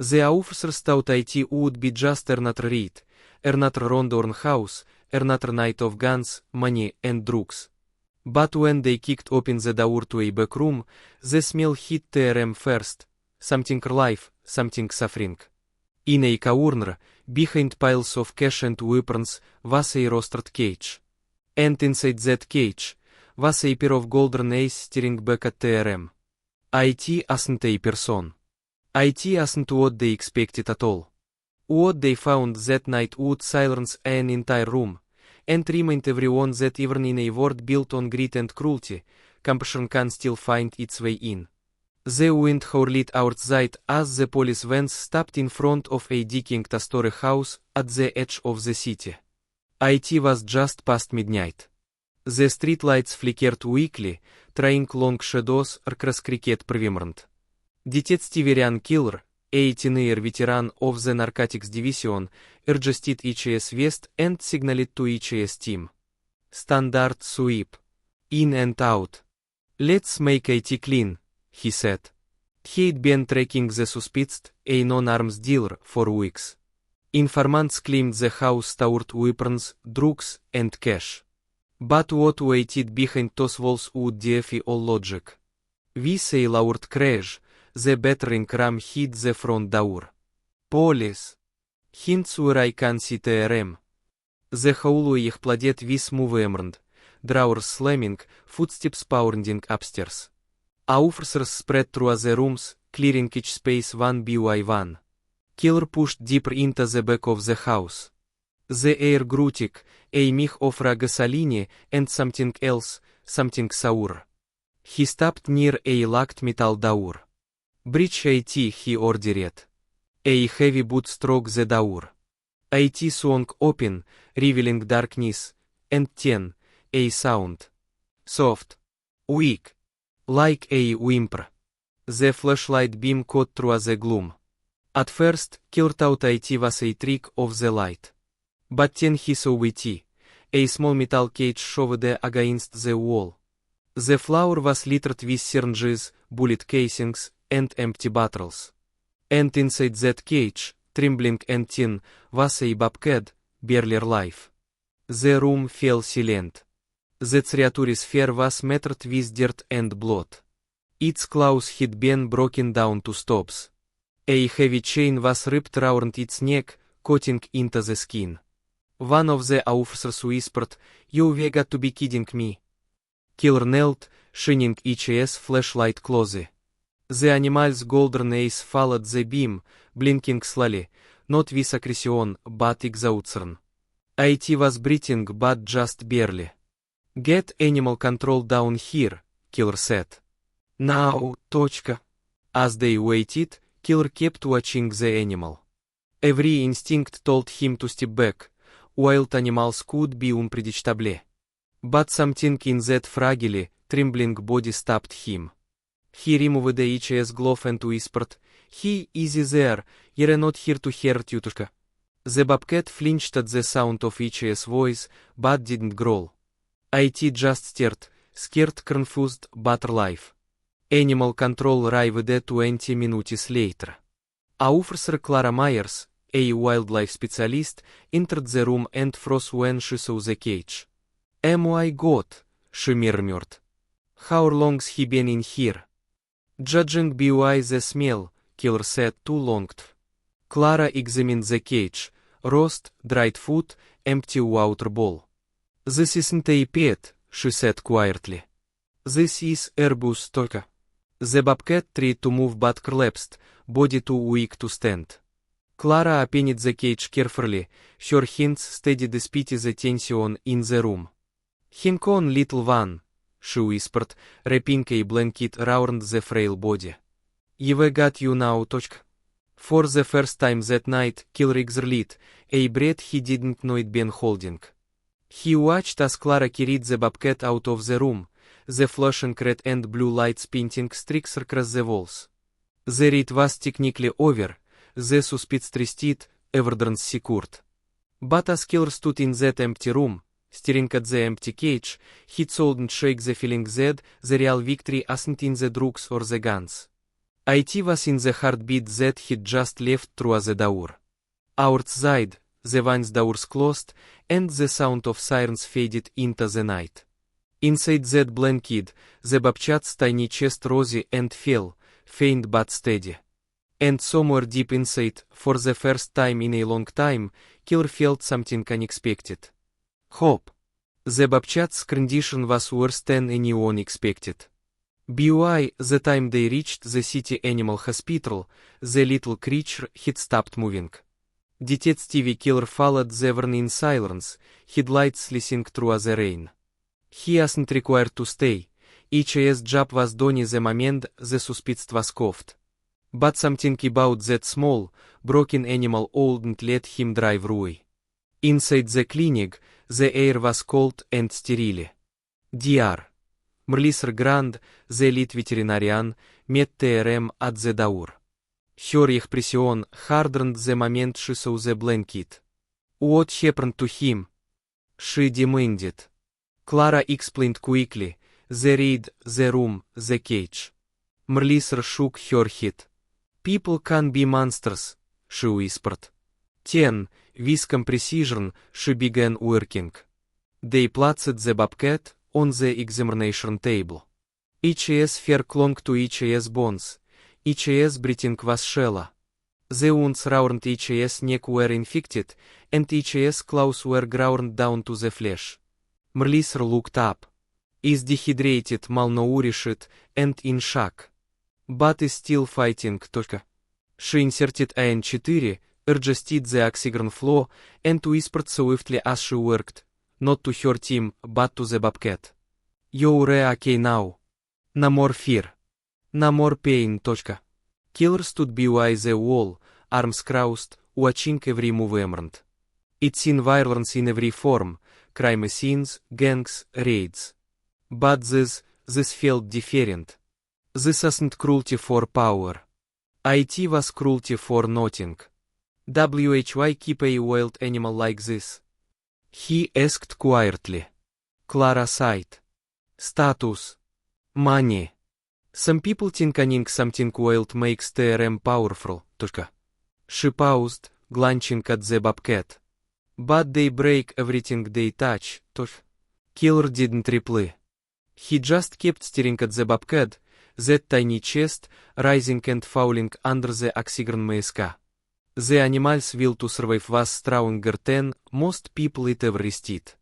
The officer thought it would be just another raid, another round on house, another night of guns, money and drugs. But when they kicked open the door to a back room, the smell hit them first. Something alive, something suffering. In a corner, behind piles of cash and weapons, was a roasted cage. And inside that cage, was a pair of golden eyes staring back at them. It wasn't a person. It wasn't what they expected at all. What they found that night would silence an entire room, and remind everyone that even in a world built on greed and cruelty, compassion can still find its way in. The wind howled outside as the police vans stopped in front of a decaying two-story house at the edge of the city. It was just past midnight. The streetlights flickered weakly, throwing long shadows across cricket pavement. Detective killer, a 18-year veteran of the narcotics division, adjusted HAS vest and signaled to HAS team. Standard sweep. In and out. Let's make it clean, he said. He'd been tracking the suspect, a non-arms dealer, for weeks. Informants claimed the house stored weapons, drugs, and cash. But what waited behind those walls would defy all logic. With a loud crash, the battering ram hit the front door. Police. Hints where I can see them. The hallway flooded with movement, drawers slamming, footsteps pounding upstairs. Officers spread through the rooms, clearing each space one by one. Killer pushed deeper into the back of the house. The air grew thick, a mix of raw gasoline and something else, something sour. He stopped near a locked metal door. Breach it, he ordered. A heavy boot struck the door. It swung open, revealing darkness, and then, a sound. Soft. Weak. Like a whimper. The flashlight beam cut through the gloom. At first, Killer thought it was a trick of the light. But then he saw it, a small metal cage shoved against the wall. The floor was littered with syringes, bullet casings, and empty bottles. And inside that cage, trembling and thin, was a bobcat, barely alive. The room felt silent. The creature's fur was matted with dirt and blood. Its claws had been broken down to stops. A heavy chain was wrapped around its neck, cutting into the skin. One of the officers whispered, "You've got to be kidding me." Killer knelt, shining HAS flashlight closely. The animal's golden eyes followed the beam, blinking slowly, not with aggression, but exhaustion. It was breathing, but just barely. "Get animal control down here," Killer said. "Now, точка." As they waited, Killer kept watching the animal. Every instinct told him to step back. Wild animals could be unpredictable. But something in that fragile, trembling body stopped him. He removed the HAS glove and whispered, "He is there, you're not here to hurt you, тушка." The bobcat flinched at the sound of HAS voice, but didn't growl. It just stared, scared, confused, but alive. Animal control arrived 20 minutes later. Officer Clara Myers, a wildlife specialist, entered the room and froze when she saw the cage. "Oh my God," she murmured. "How long's he been in here?" "Judging by the smell," Killer said, "too long." Clara examined the cage, roast, dried food, empty water bowl. "This isn't a pet," she said quietly. "This is Airbus Toka." The bobcat tried to move but collapsed, body too weak to stand. Clara opened the cage carefully, her hands steady despite the tension in the room. "Hang on, little one," she whispered, wrapping a blanket around the frail body. "You've got you now, точка." For the first time that night, Killer exhaled, a breath he didn't know he'd been holding. He watched as Clara carried the bobcat out of the room, the flashing red and blue lights painting streaks across the walls. The raid was technically over, the suspect arrested, evidence secured. But as Killer stood in that empty room, staring at the empty cage, he couldn't shake the feeling that the real victory wasn't in the drugs or the guns. IT was in the heartbeat that he'd just left through the door. Outside, the vines doors closed, and the sound of sirens faded into the night. Inside that blanket, the bobcat's tiny chest rose and fell, faint but steady. And somewhere deep inside, for the first time in a long time, killer felt something unexpected. Hope. The bobcat's condition was worse than anyone expected. By the time they reached the city animal hospital, the little creature had stopped moving. Detective Killer followed the warning in silence, headlights slicing through the rain. He wasn't required to stay. His job was done the moment the suspect was cuffed. But something about that small, broken animal wouldn't let him drive away. Inside the clinic, the air was cold and sterile. Dr. Mr. Grand, the lead veterinarian, met TRM at the door. Her expression hardened the moment she saw the blanket. What happened to him? She demanded. Clara explained quickly. The raid, the room, the cage. Melissa shook her head. People can be monsters, she whispered. 10, with precision, she began working. They placed the bobcat on the examination table. His fur clung to his bones. His breathing was shallow. The wounds around his neck were infected, and his claws were ground down to the flesh. Melissa looked up. Is dehydrated, malnourished, and in shock. But is still fighting. She inserted IN4, adjusted the oxygen flow, and whispered swiftly as she worked, not to her team, but to the bobcat. You're okay now. No more fear. No more pain. Killer stood by the wall, arms crossed, watching every movement. It's in violence in every form, crime scenes, gangs, raids. But this felt different. This wasn't cruelty for power. It was cruelty for nothing. Why keep a wild animal like this? He asked quietly. Clara sighed. Status. Money. Some people think owning something wild makes TRM powerful. She paused, glancing at the bobcat. But they break everything they touch. Killer didn't reply. He just kept staring at the bobcat, that tiny chest, rising and falling under the oxygen mask. The animal's will to survive was stronger than most people it ever resisted.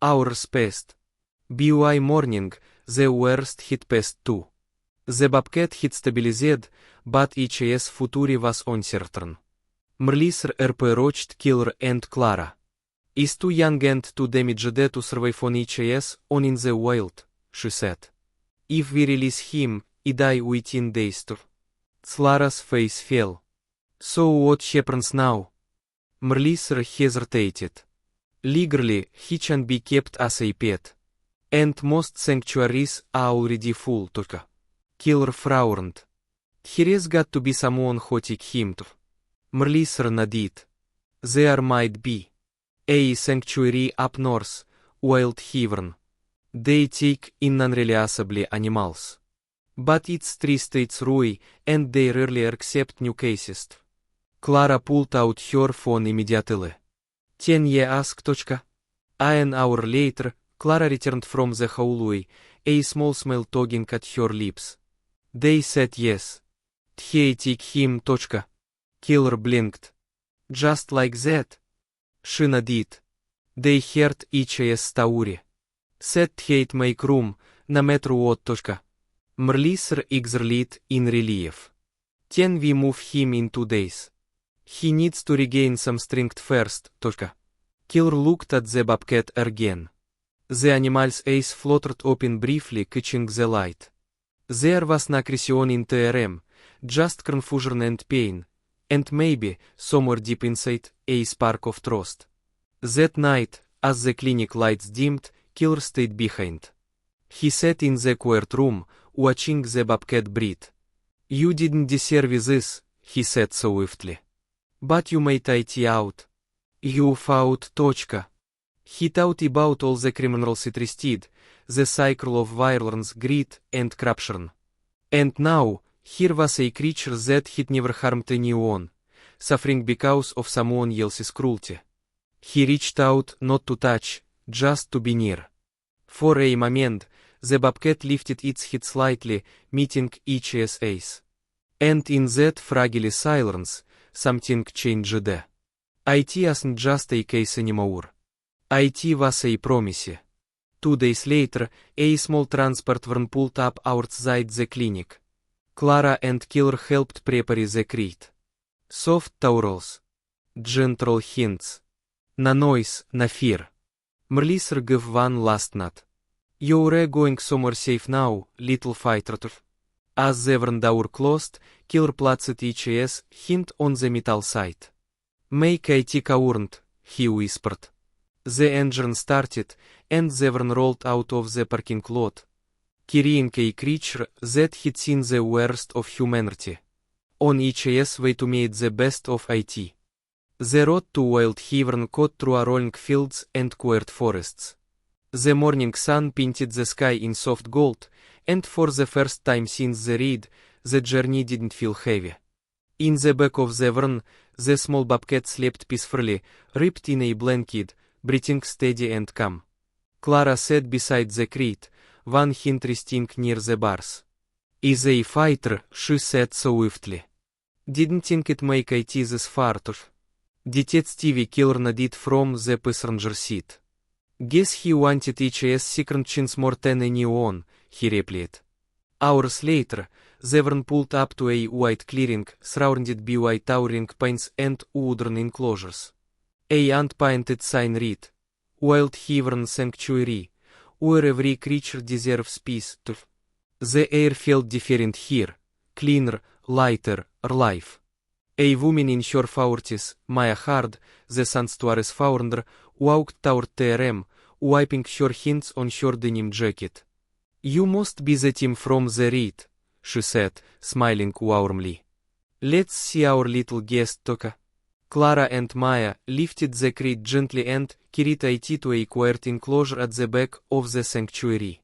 Hours passed. By morning, the worst had passed too. The bobcat had stabilized, but his future was uncertain. Melissa approached Killer and Clara. Is too young and too damaged to survive on on in the wild, she said. If we release him, he die within days. Clara's face fell. So what happens now? Melissa hesitated. Legally, he can be kept as a pet. And most sanctuaries are already full. Killer frowned. There's got to be someone who take him. Melissa nodded. There might be. A sanctuary up north, Wild Heaven. They take in non-releasable animals. But it's 3 states rule, and they rarely accept new cases. Clara pulled out her phone immediately. 10 years. An hour later, Clara returned from the hallway, a small smile tugging at her lips. They said yes. They take him. Killer blinked. Just like that? She nodded. They heard his story. Said he'd make room, no matter what. Melissa exhaled in relief. 10 we move him in 2 days. He needs to regain some strength first. Killer looked at the bobcat again. The animal's eyes fluttered open briefly, catching the light. There was no aggression in TRM, just confusion and pain, and maybe, somewhere deep inside, a spark of trust. That night, as the clinic lights dimmed, Killer stayed behind. He sat in the quiet room, watching the bobcat breathe. You didn't deserve this, he said swiftly. But you made it out. You fought. He thought about all the criminals it resisted, the cycle of violence, greed, and corruption. And now, Here was a creature that had never harmed anyone, suffering because of someone else's cruelty. He reached out not to touch, just to be near. For a moment, the bobcat lifted its head slightly, meeting each eyes. And in that fragile silence, something changed. It wasn't just a case anymore. It was a promise. 2 days later, a small transport van pulled up outside the clinic. Clara and Killer helped prepare the crate. Soft towels. Gentle hints. No noise, no fear. Merliser gave one last nod. You're going somewhere safe now, little fighter. As the van door closed, Killer placed each hint on the metal side. Make it count, he whispered. The engine started, and the van rolled out of the parking lot, carrying a creature that had seen the worst of humanity. On each way to make the best of it. The road to Wild Heaven cut through rolling fields and quiet forests. The morning sun painted the sky in soft gold, and for the first time since the raid, the journey didn't feel heavy. In the back of the van, the small bobcat slept peacefully, wrapped in a blanket, breathing steady and calm. Clara sat beside the crate, one hand resting near the bars. Is a fighter, she said swiftly. Didn't think it make it this far. Detective Killer nodded from the passenger seat. Guess he wanted each second chance more than anyone, he replied. Hours later, the van pulled up to a wide clearing surrounded by towering pines and wooden enclosures. A unpainted sign read, Wild Heaven Sanctuary, where every creature deserves peace. The air felt different here, cleaner, lighter, alive. A woman in her 40s, Maya Hard, the sanctuary's founder, walked toward TRM, wiping her hands on her denim jacket. You must be the team from the raid, she said, smiling warmly. Let's see our little guest, Toka. Clara and Maya lifted the crate gently and carried it to a quiet enclosure at the back of the sanctuary.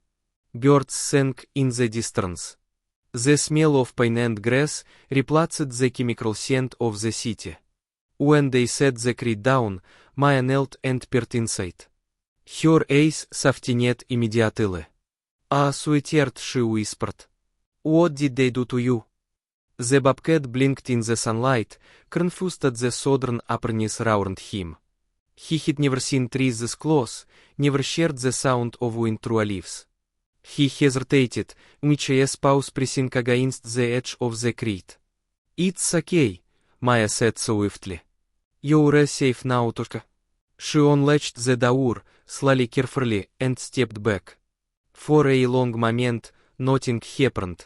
Birds sang in the distance. The smell of pine and grass replaced the chemical scent of the city. When they set the crate down, Maya knelt and peered inside. Her eyes softened immediately. Ah, sweetheart, she whispered. What did they do to you? The bobcat blinked in the sunlight, confused at the southern appearance around him. He had never seen trees this close, never shared the sound of wind through leaves. He hesitated, each paws pressing against the edge of the crate. It's okay, Maya said swiftly. You're safe now, Toshka. She unlatched the door, slowly carefully, and stepped back. For a long moment, nothing happened.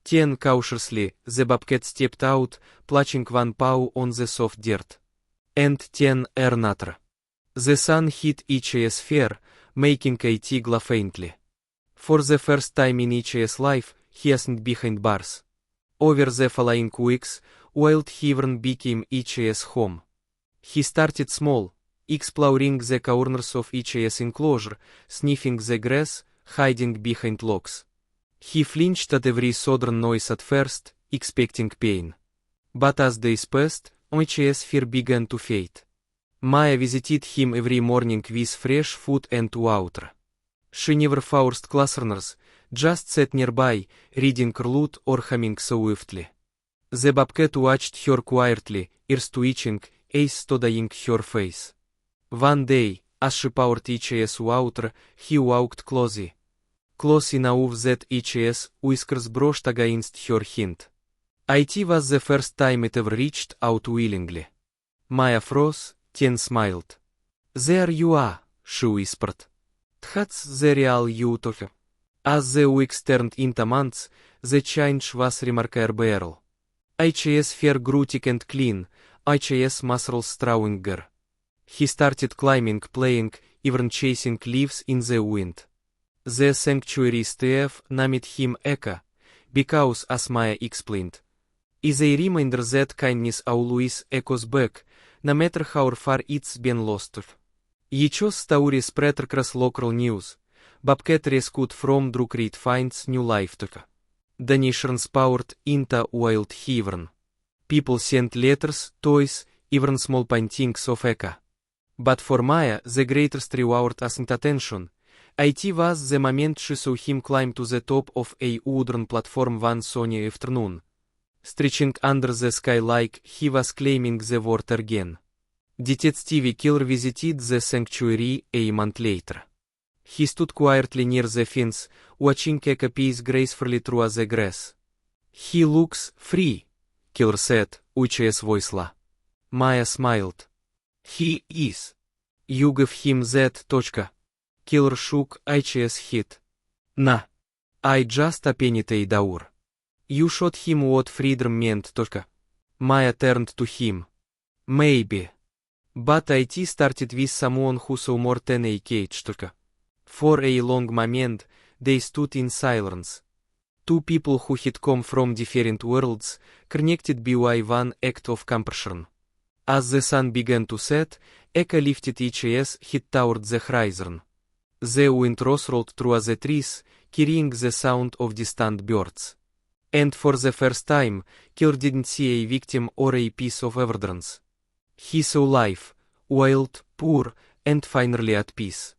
Then cautiously, the bobcat stepped out, clutching one paw on the soft dirt. And then another. The sun hit each's fur, making it glow faintly. For the first time in each's life, he wasn't behind bars. Over the following weeks, Wild Heaven became each's home. He started small, exploring the corners of each's enclosure, sniffing the grass, hiding behind logs. He flinched at every sudden noise at first, expecting pain. But as days passed, each's fear began to fade. Maya visited him every morning with fresh food and water. She never forced classrooms, just sat nearby, reading aloud or humming swiftly. The bobcat watched her quietly, ears twitching, eyes studying her face. One day, as she poured each's water, he walked close enough that each's whiskers brushed against her hand. It was the first time it ever reached out willingly. Maya froze, then smiled. There you are, she whispered. That's the real you, Toka. As the weeks turned into months, the change was remarkable. Each's fur grew thick and clean, each's muscles stronger. He started climbing, playing, even chasing leaves in the wind. The sanctuary staff named him Eka, because, as Maya explained, is a reminder that kindness always echoes back, no matter how far it's been lost. Each's story spread across local news. Bobcat rescued from Druk Reed finds new life. The nations poured into wild heaven. People sent letters, toys, even small paintings of Eka. But for Maya, the greatest reward wasn't attention. It was the moment she saw him climb to the top of a wooden platform one sunny afternoon. Stretching under the sky like he was claiming the world again. Detective Killer visited the sanctuary a month later. He stood quietly near the fence, watching Eka pace gracefully through the grass. He looks free, Killer said, which voice. Maya smiled. He is. You give him that. Killer shook his head. Nah. I just opened a door. You showed him what freedom meant. Maya turned to him. Maybe. But it started with someone who saw more than a cage. For a long moment, they stood in silence. Two people who had come from different worlds, connected by one act of compassion. As the sun began to set, Eka lifted each head toward the horizon. The wind rustled through the trees, carrying the sound of distant birds. And for the first time, Killer didn't see a victim or a piece of evidence. He saw life, wild, poor, and finally at peace.